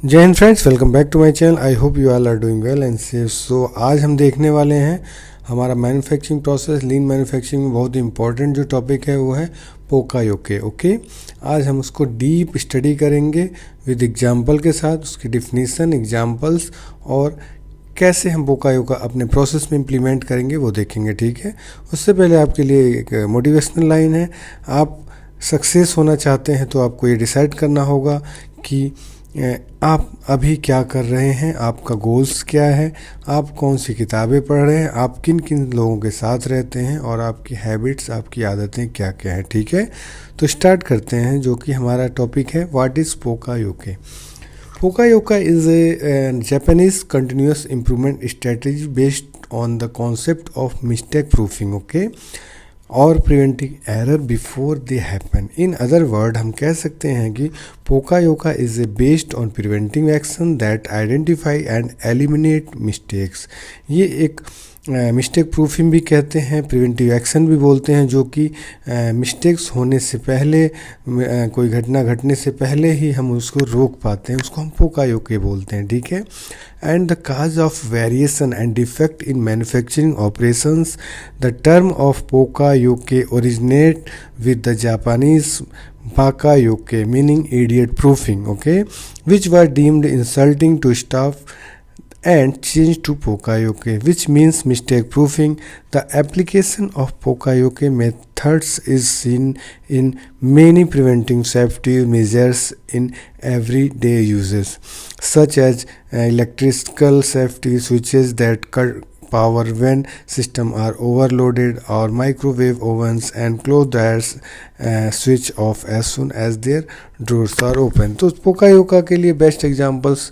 जय हिंद friends, welcome back to my channel. I hope you all are doing well and safe. So आज हम देखने वाले हैं हमारा मैन्युफैक्चरिंग प्रोसेस, लीन मैन्युफैक्चरिंग में बहुत ही इंपॉर्टेंट जो टॉपिक है वो है पोकायोके। ओके, आज हम उसको डीप स्टडी करेंगे विद एग्जांपल के साथ, उसकी डिफिनीसन, एग्जांपल्स और कैसे हम पोकायोका अपने प्रोसेस में इम्प्लीमेंट करेंगे वो देखेंगे। ठीक है, उससे पहले आपके लिए एक मोटिवेशनल लाइन है। आप सक्सेस होना चाहते हैं तो आपको ये डिसाइड करना होगा कि आप अभी क्या कर रहे हैं, आपका गोल्स क्या है, आप कौन सी किताबें पढ़ रहे हैं, आप किन किन लोगों के साथ रहते हैं और आपकी हैबिट्स, आपकी आदतें क्या क्या हैं। ठीक है, तो स्टार्ट करते हैं जो कि हमारा टॉपिक है, what is pokayoke. Pokayoke is a Japanese continuous improvement strategy based on the concept of mistake proofing. Okay, or preventing error before they happen. In other word हम कह सकते हैं कि pokayoke is a based on preventing action that identify and eliminate mistakes. ये एक mistake proofing भी कहते हैं, प्रिवेंटिव एक्शन भी बोलते हैं, जो कि मिस्टेक्स होने से पहले, कोई घटना घटने से पहले ही हम उसको रोक पाते हैं, उसको हम पोकायोके बोलते हैं। ठीक है, and the cause of variation and defect in manufacturing operations. The term of pokayoke originate with the Japanese bakayoke, meaning idiot proofing, okay, which were deemed insulting to staff and changed to pokayoke, which means mistake proofing. The application of pokayoke methods is seen in many preventing safety measures in everyday uses, such as electrical safety switches that cut power when systems are overloaded, or microwave ovens and clothes dryers switch off as soon as their drawers are open. तो पोकायोका के लिए best examples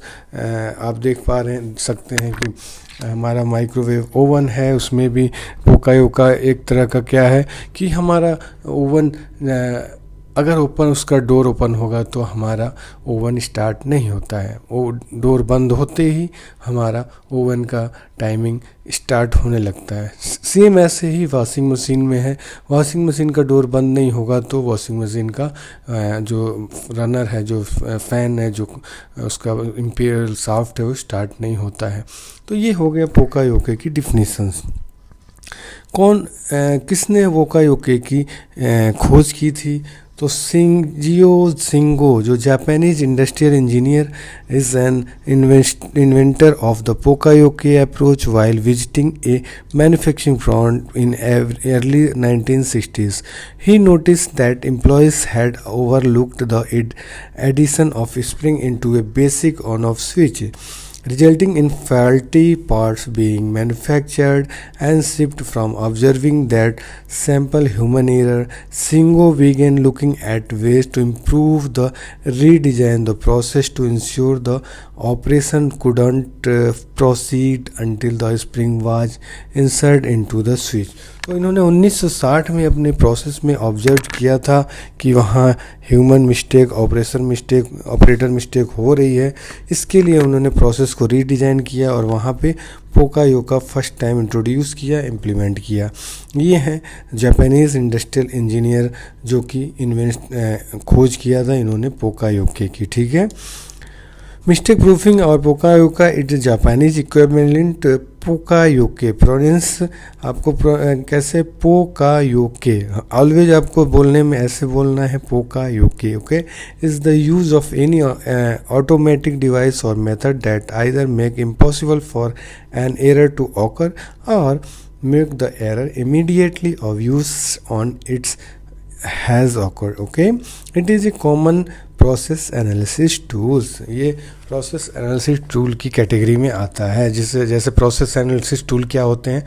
आप देख पा रहे सकते हैं कि हमारा माइक्रोवेव ओवन है, उसमें भी पोकायोका एक तरह का क्या है कि हमारा ओवन अगर उसका डोर ओपन होगा तो हमारा ओवन स्टार्ट नहीं होता है, वो डोर बंद होते ही हमारा ओवन का टाइमिंग स्टार्ट होने लगता है। सेम ऐसे ही वॉशिंग मशीन में है, वॉशिंग मशीन का डोर बंद नहीं होगा तो वॉशिंग मशीन का जो रनर है, जो फ़ैन है, जो उसका इम्पीरियल शाफ्ट है, वो स्टार्ट नहीं होता है। तो ये हो गया पोकायोके की डिफिनीशंस। किसने पोकायोके की खोज की थी? तो शिंजियो शिंगो, जो Japanese industrial engineer, is an inventor of the pokayoke approach while visiting a manufacturing plant in early 1960s. He noticed that employees had overlooked the addition of spring into a basic on-off switch, resulting in faulty parts being manufactured and shipped. From observing that simple human error, Shingo began looking at ways to improve the redesign the process to ensure the operation couldn't proceed until the spring was inserted into the switch. तो इन्होंने 1960 में अपने process में observe किया था कि वहाँ human mistake, operator mistake हो रही है। इसके लिए उन्होंने प्रोसेस को रीडिज़ाइन किया और वहाँ पे पोकायोका फर्स्ट टाइम इंट्रोड्यूस किया, इम्प्लीमेंट किया। ये हैं जापानीज़ इंडस्ट्रियल इंजीनियर जो कि खोज किया था इन्होंने पोकायोके की। ठीक है, mistake proofing or pokayoke it is Japanese equivalent pokayoke. Pronounce आपको कैसे? पोकायोके। ऑलवेज आपको बोलने में ऐसे बोलना है, pokayoke. Okay, is the use of any automatic device or method that either make impossible for an error to occur or make the error immediately obvious on its has occurred. Okay, it is a common process analysis tools. ये process analysis tool की category में आता है। जैसे process analysis tool क्या होते हैं?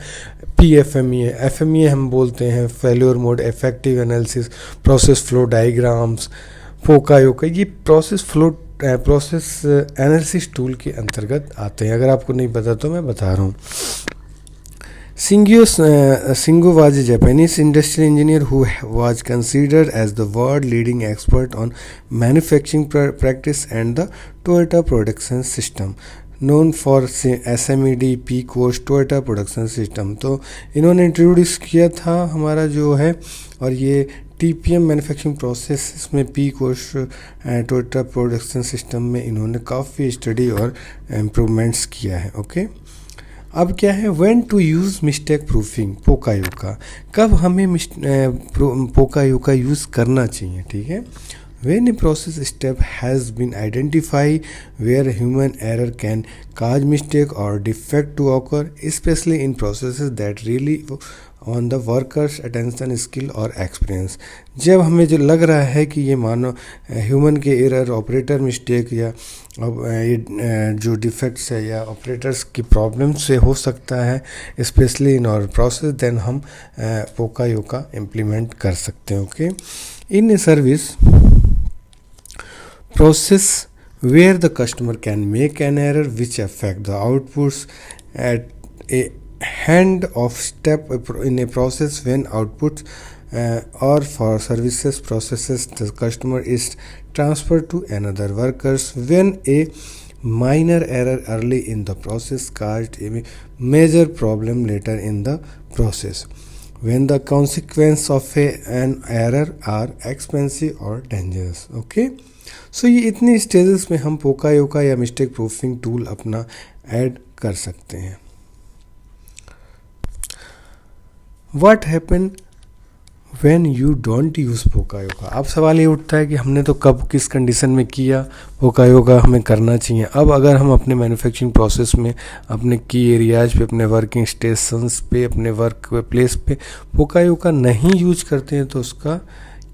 PFMEA, FMEA हम बोलते हैं, failure mode effective analysis, process flow diagrams, pokayoke, ये प्रोसेस एनालिसिस टूल के अंतर्गत आते हैं। अगर आपको नहीं पता तो मैं बता रहा हूँ। Shingo was a Japanese industrial engineer who was considered as the world-leading expert on manufacturing practice and the Toyota production system, known for SMED, P-Course, Toyota production system। तो इन्होंने इंट्रोड्यूस किया था हमारा जो है, और ये टीपीएम मैन्युफैक्चरिंग प्रोसेस में पी कोश टोयोटा प्रोडक्शन सिस्टम में इन्होंने काफ़ी स्टडी और इम्प्रूवमेंट्स किया है। ओके, अब क्या है, when to use mistake proofing pokayoke, कब हमें पोकायोका यूज़ करना चाहिए, ठीक है। When a process step has been identified where human error can cause mistake or defect to occur, especially in processes that really on the worker's attention, skill और experience, जब हमें जो लग रहा है कि ये मानो ह्यूमन के एरर, ऑपरेटर मिस्टेक या ये जो डिफेक्ट्स है या ऑपरेटर्स की प्रॉब्लम से हो सकता है specially in our process, then हम पोकायोका इम्प्लीमेंट कर सकते हैं। Okay, in a service process where the customer can make an error which affect the outputs at a hand of step in a process, when outputs or for services processes the customer is transferred to another workers, when a minor error early in the process caused a major problem later in the process, when the consequence of an error are expensive or dangerous। okay, so ये इतने stages में हम pokayoke या mistake proofing tool अपना add कर सकते हैं। What happen when you don't use pokayoke, अब सवाल ये उठता है कि हमने तो कब किस कंडीशन में किया पोकायोका हमें करना चाहिए। अब अगर हम अपने मैन्युफैक्चरिंग प्रोसेस में अपने की एरियाज पे, अपने वर्किंग स्टेशंस पे, अपने वर्क प्लेस पे पोकायोका नहीं यूज करते हैं तो उसका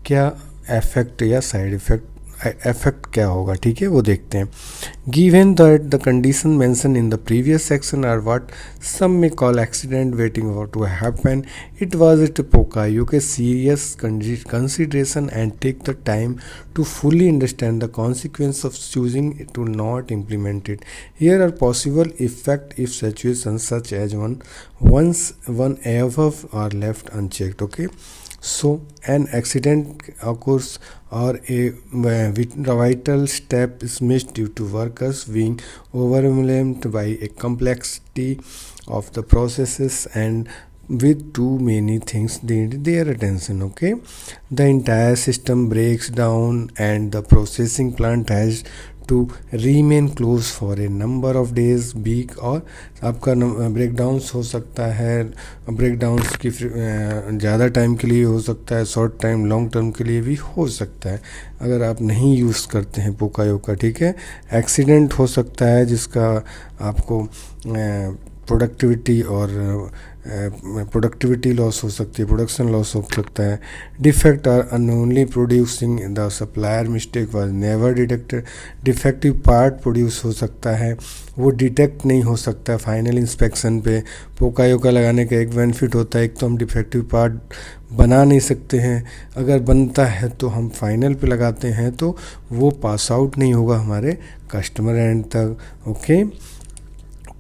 क्या इफेक्ट या साइड इफेक्ट क्या होगा, ठीक है, वो देखते हैं। Given that the condition mention in the previous section are what some may call accident waiting to happen, it was it pokayoke serious consideration and take the time to fully understand the consequence of choosing to not implement it. Here are possible effects if situations such as one above are left unchecked. Okay, so an accident occurs or a vital step is missed due to workers being overwhelmed by a complexity of the processes and with too many things need their attention। okay, the entire system breaks down and the processing plant has to remain closed for a number of days, week, और आपका breakdowns हो सकता है, breakdowns की ज़्यादा time के लिए हो सकता है, शॉर्ट टाइम लॉन्ग टर्म के लिए भी हो सकता है अगर आप नहीं यूज़ करते हैं पोकायोका। ठीक है, एक्सीडेंट हो सकता है जिसका आपको प्रोडक्टिविटी लॉस हो सकती है, प्रोडक्शन लॉस हो सकता है। Defect are unknowingly producing the supplier mistake was never detected, defective part produce हो सकता है, वो डिटेक्ट नहीं हो सकता फाइनल इंस्पेक्शन पे। पोकायोका लगाने का एक बेनिफिट होता है, एक तो हम डिफेक्टिव पार्ट बना नहीं सकते हैं, अगर बनता है तो हम फाइनल पे लगाते हैं तो वो पास आउट नहीं होगा हमारे कस्टमर एंड तक। Okay,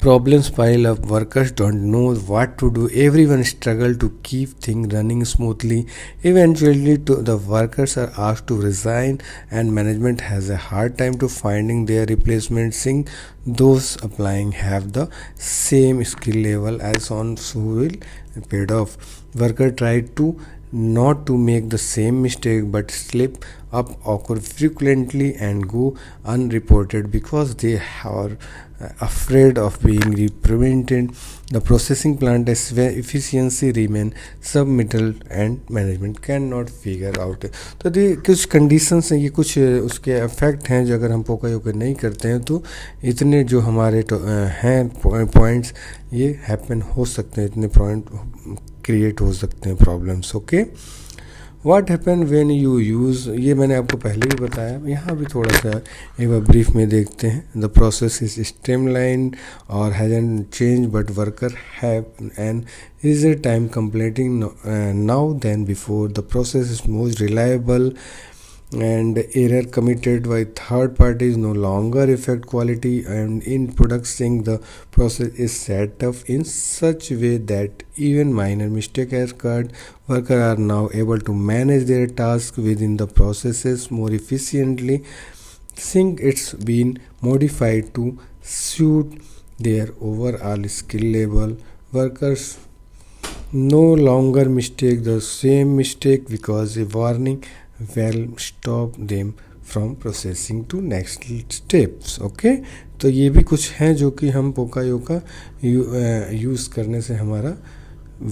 problems pile up, workers don't know what to do, everyone struggle to keep things running smoothly, eventually the workers are asked to resign and management has a hard time to finding their replacement, seeing those applying have the same skill level as on who will paid off. Worker try to not to make the same mistake but slip up occur frequently and go unreported because they are afraid of being reprimanded. The processing plant efficiency remain submittal and management cannot figure out। तो ये कुछ conditions हैं, ये कुछ उसके effect हैं जो अगर हम पोकायोका नहीं करते हैं तो इतने जो हमारे हैं पॉइंट्स ये हैपन हो सकते हैं, इतने पॉइंट क्रिएट हो सकते हैं problems. Okay, what happen when you use, ये मैंने आपको पहले भी बताया, यहाँ भी थोड़ा सा एक बार ब्रीफ में देखते हैं। द प्रोसेस इज स्ट्रीमलाइन और hasn't change but worker have an easier time completing now than before. The process is more reliable and error committed by third parties no longer affect quality, and in production the process is set up in such way that even minor mistake has occurred. Workers are now able to manage their tasks within the processes more efficiently, since it's been modified to suit their overall skill level. Workers No longer mistake the same mistake because a warning will stop them from processing to next steps. Okay, तो ये भी कुछ हैं जो कि हम पोकायो का use करने से हमारा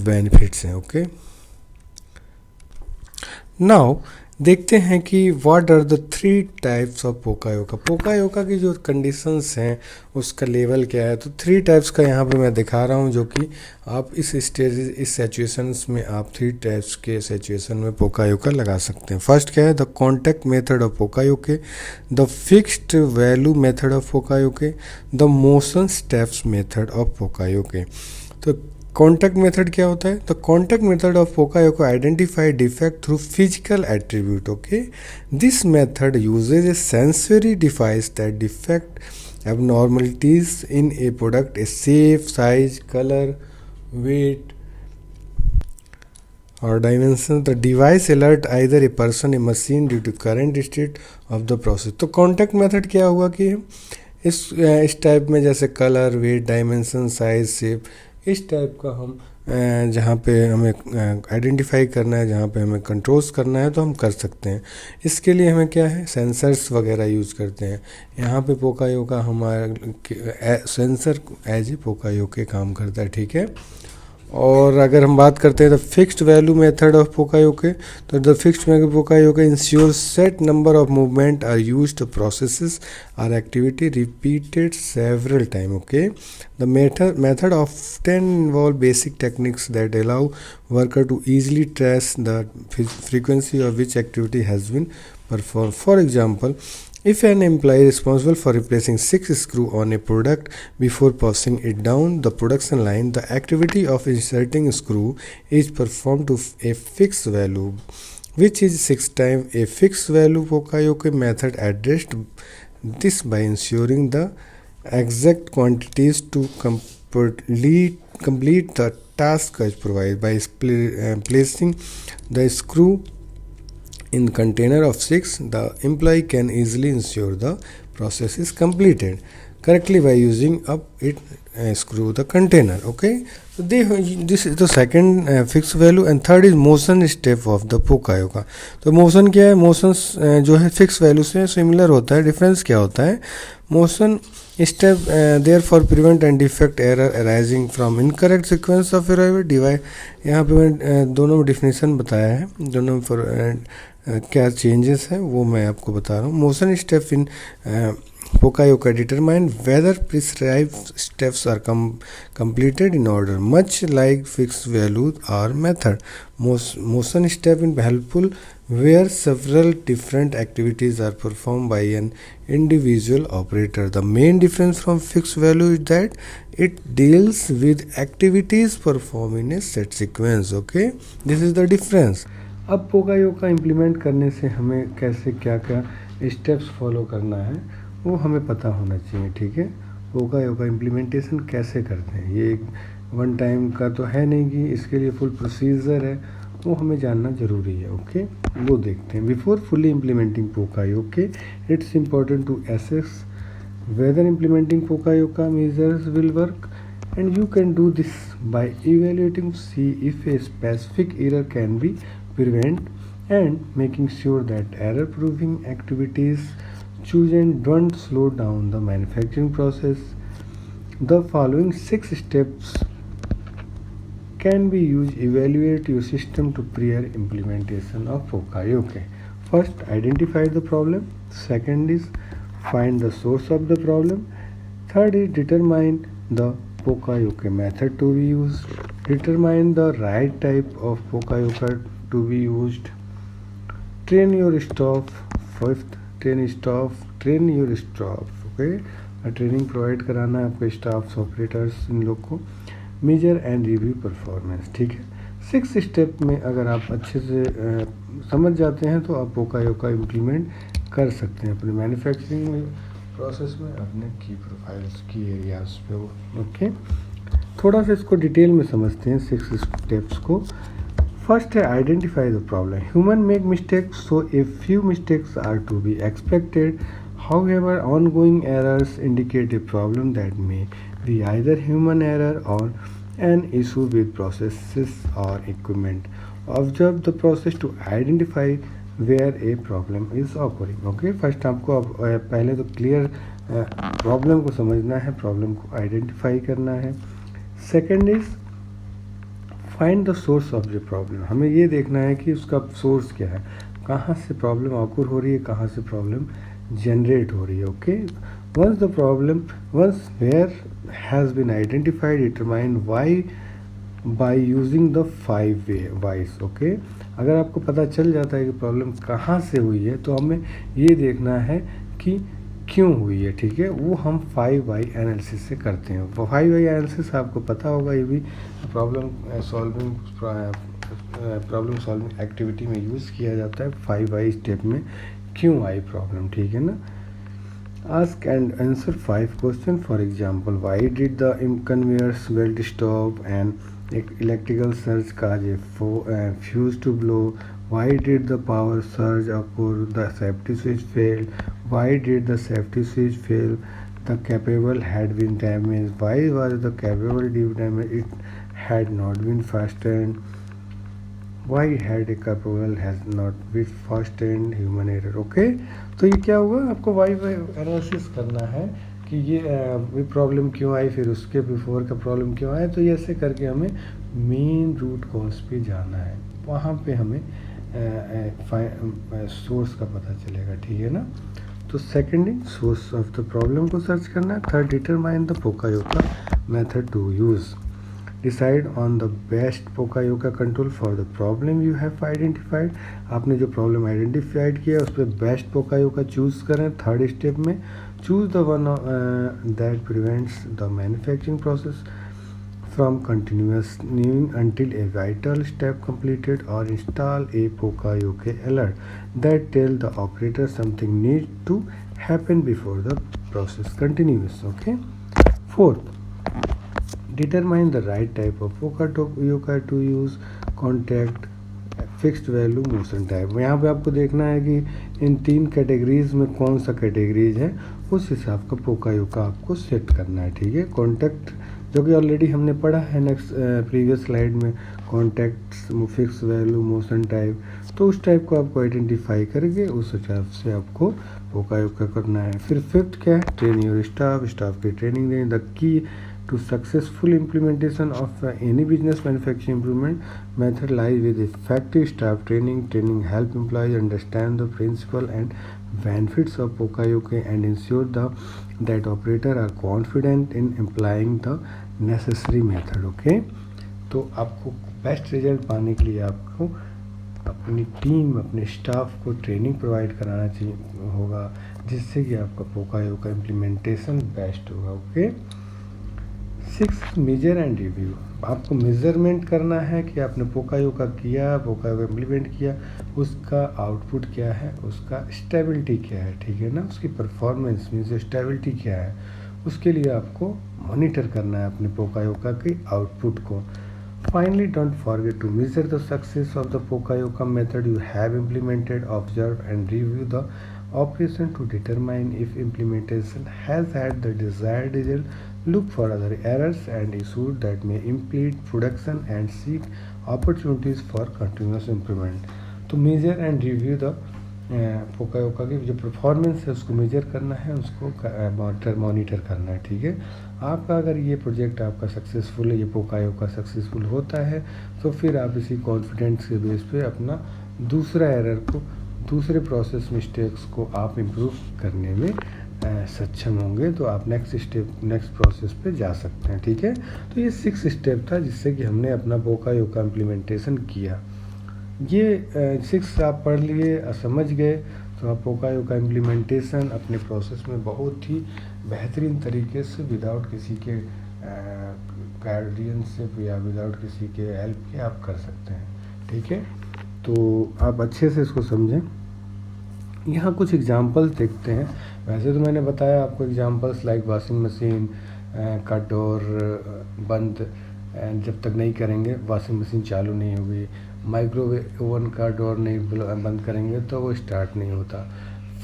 बेनिफिट्स हैं। ओके, नाउ देखते हैं कि what are the 3 types of pokayoke. Pokayoke की जो कंडीशंस हैं उसका लेवल क्या है, तो 3 टाइप्स का यहाँ पे मैं दिखा रहा हूँ, जो कि आप इस स्टेज इस सिचुएशंस में आप 3 टाइप्स के सिचुएशन में पोकायोका लगा सकते हैं। फर्स्ट क्या है, the contact method of pokayoke, the fixed value method of pokayoke, the motion steps method of pokayoke. तो कॉन्टैक्ट मेथड क्या होता है, the contact method of pokayoke identify defect through physical attribute. Okay, this method uses a sensory device that defect abnormalities in a product, a shape, size, color, weight or dimensions. The device alert either a person, a machine due to current state of the process. तो contact method क्या हुआ कि इस type में जैसे colour, weight, dimension, size, shape, इस type का हम जहाँ पे हमें आइडेंटिफाई करना है, जहाँ पे हमें कंट्रोल्स करना है, तो हम कर सकते हैं। इसके लिए हमें क्या है, सेंसर्स वगैरह यूज़ करते हैं। यहाँ पे पोकायोका हमारा सेंसर एज ए पोकायोके काम करता है, ठीक है। और अगर हम बात करते हैं the fixed value method of pokayoke, तो the fixed value pokayoke ensure set number of movement are used processes are activity repeated several time. Okay, the method often involve basic techniques that allow worker to easily trace the frequency of which activity has been performed. For example, if an employee responsible for replacing 6 screws on a product before passing it down the production line, the activity of inserting a screw is performed to a fixed value, which is 6 times a fixed value. Pokayoke method addressed this by ensuring the exact quantities to complete the task as provided. By placing the screw in container of 6, the employee can easily ensure the process is completed correctly by using up it screw the container. Okay, so this is the second fixed value, and third is motion step of the पोकायोका। तो motion क्या है, motions जो है fix value से similar होता है। Difference क्या होता है, motion step there for prevent and defect error arising from incorrect sequence of arrival device. यहाँ पे मैं दोनों में डिफिनेशन बताया है, दोनों फॉर क्या चेंजेस हैं वो मैं आपको बता रहा हूँ। Motion step in pokayoke determine whether prescribed steps are completed in order, much like fixed values or method. Motion step is helpful where several different activities are performed by an individual operator. The main difference from fixed value is that it deals with activities performed in a set sequence. Okay, this is the difference. अब पोकायोका implement करने से हमें कैसे क्या क्या steps follow करना है वो हमें पता होना चाहिए, ठीक है। पोकायोका इम्प्लीमेंटेशन कैसे करते हैं, ये एक वन टाइम का तो है नहीं कि इसके लिए फुल प्रोसीजर है, वो हमें जानना ज़रूरी है। ओके, वो देखते हैं। Before fully implementing pokayoke it's important to assess whether implementing pokayoke measures will work, and you can do this by evaluating to see if a specific error can be prevented and making sure that error proving activities chosen don't slow down the manufacturing process. The following 6 steps can be used to evaluate your system to prior implementation of Pokayoke. First, identify the problem. Second is find the source of the problem. Third is determine the Pokayoke method to be used. Determine the right type of Pokayoke to be used. Train your staff. Fifth, train your staff. Okay, training provide कराना है आपके staff operators in लोग को। Major and review performance, ठीक है। 6 step में अगर आप अच्छे से समझ जाते हैं तो आप पोकायोका इम्प्लीमेंट कर सकते हैं अपने मैन्युफैक्चरिंग में प्रोसेस में, अपने की प्रोफाइल्स की एरियाज पे। ओके, थोड़ा सा इसको डिटेल में समझते हैं 6 स्टेप्स को। फर्स्ट है identify the problem. Human make mistakes, so a few mistakes are to be expected. However, ongoing errors indicate a problem that may be either human error or an issue with processes or equipment. Observe the process to identify where a problem is occurring. Okay, first आपको पहले तो clear problem को समझना है, problem को identify करना है. Second is find the source of the problem. हमें ये देखना है कि उसका सोर्स क्या है, कहाँ से प्रॉब्लम ऑकर हो रही है, कहाँ से प्रॉब्लम जनरेट हो रही है. Okay, once where has been identified, determine why by using the 5 whys. Okay, अगर आपको पता चल जाता है कि प्रॉब्लम कहाँ से हुई है तो हमें ये देखना है कि क्यों हुई है. ठीक है, वो हम 5 वाई एनालिसिस से करते हैं. 5 वाई एनालिसिस आपको पता होगा, ये भी प्रॉब्लम सॉल्विंग एक्टिविटी में यूज़ किया जाता है. 5 वाई स्टेप में क्यों आई प्रॉब्लम. ठीक है ना. Ask and answer 5 questions. For example, why did the conveyors belt stop and electrical surge cause a fuse to blow? Why did the power surge occur? The safety switch failed. Why did the safety switch fail? The cable had been damaged. Why was the cable damaged? It had not been fastened. Why had a cable has not been fastened? Human error. Okay, तो ये क्या हुआ, आपको Y analysis करना है कि ये problem क्यों आई, फिर उसके बिफोर का प्रॉब्लम क्यों आया. तो ये ऐसे करके हमें मेन रूट कॉज पे जाना है, वहाँ पे हमें सोर्स का पता चलेगा. ठीक है ना. तो second source of the problem को सर्च करना है. Third, determine the pokayoke method to use. Decide on the best pokayoke control for the problem you have identified. आपने जो प्रॉब्लम आइडेंटिफाइड किया उस पर बेस्ट पोकायोका चूज़ करें. थर्ड स्टेप में choose the one that prevents the manufacturing process from continuing until a vital step completed, or install a Pokayoke alert that tell the operator something needs to happen before the process continues. Okay. Fourth, determine the right type of Pokayoka to use. Contact fixed value motion type. यहाँ पे आपको देखना है कि इन 3 categories में कौन सा categories है, उस हिसाब का पोकायोका आपको सेट करना है. ठीक है. कॉन्टैक्ट जो कि ऑलरेडी हमने पढ़ा है नेक्स्ट प्रीवियस स्लाइड में, contact fix value motion type. तो उस टाइप को आपको आइडेंटिफाई करके उस हिसाब से आपको पोकायोका करना है. फिर फिफ्थ क्या है, ट्रेन योर स्टाफ की ट्रेनिंग दें. The key to successful implementation of any business manufacturing improvement method lies with effective staff training. Training help employees understand the principle and benefits of Pokayoke and ensure that operator are confident in applying the necessary method. Okay, तो आपको best result पाने के लिए आपको अपनी team, अपने staff को training provide कराना चाहिए होगा, जिससे कि आपका पोकायोका इम्प्लीमेंटेशन बेस्ट होगा. ओके. 6, major and review. आपको मेजरमेंट करना है कि आपने पोकायोका किया, पोकायोका इम्प्लीमेंट किया, उसका आउटपुट क्या है, उसका स्टेबिलिटी क्या है. ठीक है ना. उसकी परफॉर्मेंस मीन्स स्टेबिलिटी क्या है, उसके लिए आपको मॉनिटर करना है अपने पोकायोका के आउटपुट को. Finally, don't forget to measure the success of the pokayoke method you have implemented. Observe and review the operation to determine if implementation has had the desired result. Look for other errors and issues that may impede production and seek opportunities for continuous improvement. तो major and review the पोकायोका की जो performance है उसको major करना है, उसको monitor करना है. ठीक है. आपका अगर ये प्रोजेक्ट आपका सक्सेसफुल है, ये पोकायोका सक्सेसफुल होता है, तो फिर आप इसी कॉन्फिडेंस के बेस पे अपना दूसरा एरर को, दूसरे प्रोसेस मिस्टेक्स को आप इम्प्रूव करने में सक्षम होंगे, तो आप नेक्स्ट प्रोसेस पे जा सकते हैं. ठीक है. तो ये 6 स्टेप था जिससे कि हमने अपना पोकायोका इम्प्लीमेंटेशन किया. ये 6 आप पढ़ लिए, समझ गए, तो आप पोकायोका इम्प्लीमेंटेशन अपने प्रोसेस में बहुत ही बेहतरीन तरीके से विदाउट किसी के गाइडेंस या विदाउट किसी के हेल्प के आप कर सकते हैं. ठीक है. तो आप अच्छे से इसको समझें. यहाँ कुछ एग्जांपल्स देखते हैं. वैसे तो मैंने बताया आपको एग्जांपल्स लाइक वॉशिंग मशीन का डोर बंद जब तक नहीं करेंगे वॉशिंग मशीन चालू नहीं होगी. माइक्रोवेव ओवन का डोर नहीं बंद करेंगे तो वो स्टार्ट नहीं होता.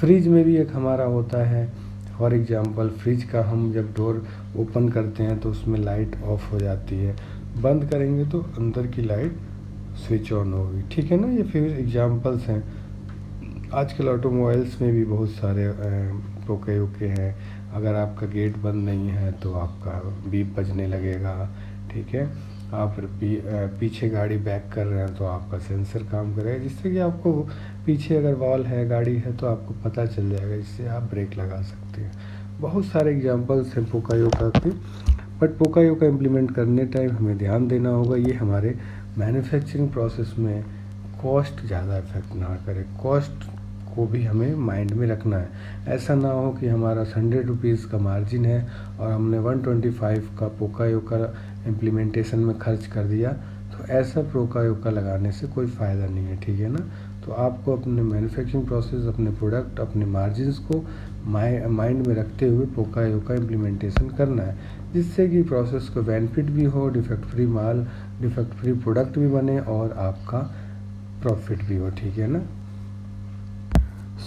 फ्रिज में भी एक हमारा होता है, फॉर एग्जांपल फ्रिज का हम जब डोर ओपन करते हैं तो उसमें लाइट ऑफ हो जाती है. बंद करेंगे तो अंदर की लाइट स्विच ऑन होगी, ठीक है ना। ये फिर एग्जांपल्स हैं। आजकल ऑटोमोबाइल्स में भी बहुत सारे पोके ओके हैं। अगर आपका गेट बंद नहीं है तो आपका बीप बजने लगेगा, ठीक है। आप पीछे गाड़ी बैक कर रहे हैं तो आपका सेंसर काम करेगा, जिससे कि आपको पीछे अगर वॉल है, गाड़ी है, तो आपको पता चल जाएगा, जिससे आप ब्रेक लगा सकते हैं। बहुत सारे एग्जांपल्स हैं पोकायोका के। बट पोकायोका इम्प्लीमेंट करने टाइम हमें ध्यान देना होगा ये हमारे मैन्युफैक्चरिंग प्रोसेस में कॉस्ट ज़्यादा इफेक्ट ना करे। कॉस्ट को भी हमें माइंड में रखना है। ऐसा ना हो कि हमारा 100 रुपीज़ का मार्जिन है और हमने 125 का पोकायोका इम्प्लीमेंटेशन में खर्च कर दिया, तो ऐसा पोकायोका लगाने से कोई फ़ायदा नहीं है, ठीक है ना। तो आपको अपने मैन्युफैक्चरिंग प्रोसेस, अपने प्रोडक्ट, अपने मार्जिन्स को माइंड में रखते हुए पोकायोका इम्प्लीमेंटेशन करना है, जिससे कि प्रोसेस को बेनिफिट भी हो, डिफेक्ट फ्री माल, डिफेक्ट फ्री प्रोडक्ट भी बने और आपका प्रॉफिट भी हो, ठीक है ना।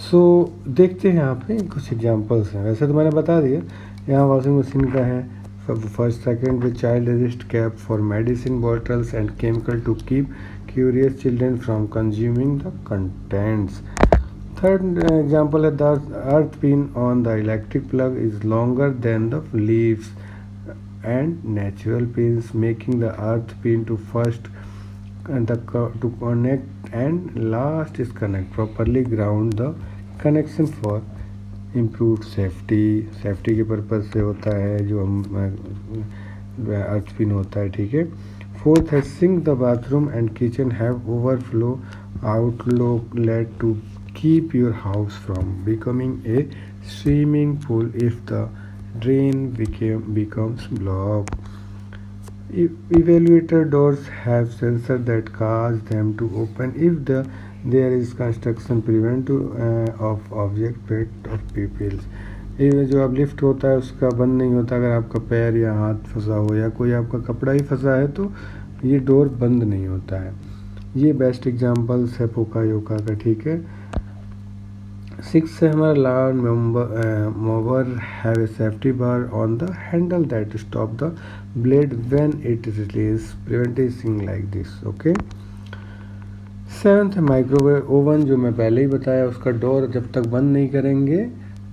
सो देखते हैं यहाँ पे कुछ एग्जांपल्स हैं। वैसे तो मैंने बता दिया। यहाँ वॉशिंग मशीन का है। First second with child resist cap for medicine bottles and chemical to keep curious children from consuming the contents. Third example है the earth pin on the electric plug is longer than the lives and natural pins making the earth pin to first to connect and last is connect properly ground the connection for improved safety के purpose से होता है जो हम अर्थ pin होता है, ठीक है। फोर्थ है sink the bathroom and kitchen have overflow outlet to keep your house from becoming a swimming pool if the drain becomes blocked. Evaluator doors have sensors that cause them to open if there is construction prevent of object weight of pupils. ये जो अब lift होता है उसका बंद नहीं होता। अगर आपका पैर या हाथ फंसा हो या कोई आपका कपड़ा ही फंसा है तो ये डोर बंद नहीं होता है। ये बेस्ट एग्जांपल्स है पोकायोका का, ठीक है। 6 है हमारा loud mower have a safety bar on the handle that stop the blade when it release preventing like this, okay. 7th है माइक्रोवेव ओवन, जो मैं पहले ही बताया, उसका डोर जब तक बंद नहीं करेंगे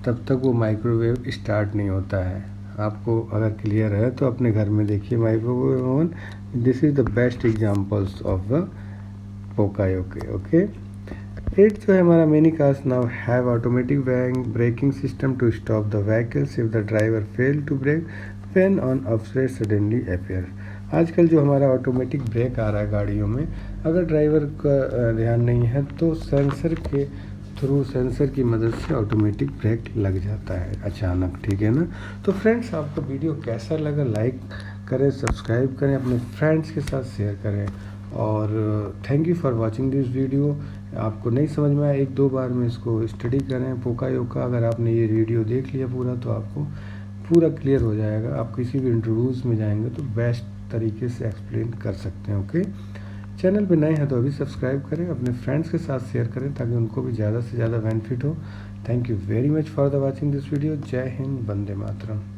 तब तक वो माइक्रोवेव स्टार्ट नहीं होता है। आपको अगर क्लियर है तो अपने घर में देखिए microwave oven. This is the best examples of the pokayoke, okay. 8 जो है हमारा mini cars now have automatic braking system to stop the vehicles if the driver fail to brake when on upside suddenly appear. आजकल जो हमारा automatic break आ रहा है गाड़ियों में, अगर ड्राइवर का ध्यान नहीं है तो सेंसर के थ्रू, सेंसर की मदद से ऑटोमेटिक ब्रेक लग जाता है अचानक, ठीक है ना। तो फ्रेंड्स, आपको वीडियो कैसा लगा लाइक करें, सब्सक्राइब करें, अपने फ्रेंड्स के साथ शेयर करें और thank you for watching this video. आपको नहीं समझ में आया, 1-2 बार में इसको स्टडी करें पोकायोका। अगर आपने ये वीडियो देख लिया पूरा तो आपको पूरा क्लियर हो जाएगा। आप किसी भी इंटरव्यूज़ में जाएंगे तो बेस्ट तरीके से एक्सप्लेन कर सकते हैं, ओके। चैनल पे नए हैं तो अभी सब्सक्राइब करें, अपने फ्रेंड्स के साथ शेयर करें ताकि उनको भी ज़्यादा से ज़्यादा बेनिफिट हो। Thank you very much for the watching this video. जय हिंद, वंदे मातरम।